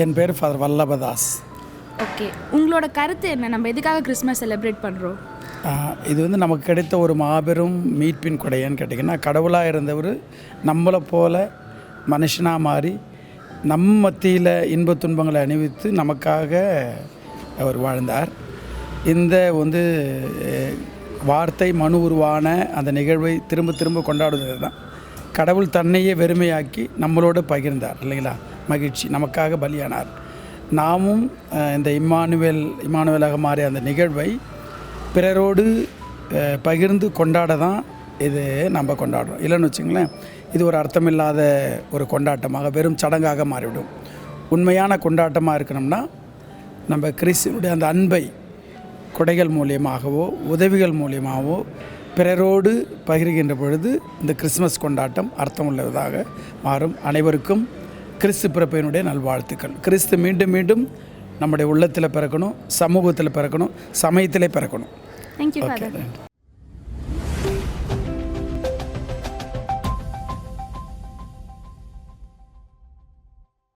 என் பேர் father Vallabhadas. Okay, உங்களோட கருத்து என்ன? நம்ம எதுக்காக கிறிஸ்மஸ் செலிப்ரேட் பண்ணுறோம்? இது வந்து நமக்கு கிடைத்த ஒரு மாபெரும் மீட்பின் கொடையான்னு கேட்டிங்கன்னா, கடவுளாக இருந்தவர் நம்மளை போல் மனுஷனாக மாறி நம் மத்தியில் இன்பத் துன்பங்களை அணிவித்து நமக்காக அவர் வாழ்ந்தார். இந்த வந்து வார்த்தை மனு உருவான அந்த நிகழ்வை திரும்ப திரும்ப கொண்டாடுவது தான். கடவுள் தன்னையே வெறுமையாக்கி நம்மளோடு பகிர்ந்தார் இல்லைங்களா? மகிழ்ச்சி, நமக்காக பலியானார். நாமும் இந்த இம்மானுவேலாக மாறிய அந்த நிகழ்வை பிறரோடு பகிர்ந்து கொண்டாட தான் இது நம்ம கொண்டாடுறோம். இல்லைன்னு வச்சுங்களேன், இது ஒரு அர்த்தமில்லாத ஒரு கொண்டாட்டமாக வெறும் சடங்காக மாறிவிடும். உண்மையான கொண்டாட்டமாக இருக்கணும்னா நம்ம கிறிஸ்துவனுடைய அந்த அன்பை கொடைகள் மூலியமாகவோ உதவிகள் மூலியமாகவோ பிறரோடு பகிர்கின்ற பொழுது இந்த கிறிஸ்மஸ் கொண்டாட்டம் அர்த்தமுள்ளதாக மாறும். அனைவருக்கும் கிறிஸ்து பிறப்பினுடைய நல்வாழ்த்துக்கள். கிறிஸ்து மீண்டும் மீண்டும் நம்முடைய உள்ளத்தில் பிறக்கணும், சமூகத்தில் பிறக்கணும், சமயத்திலே பிறக்கணும். Thank you okay, father. நன்றி.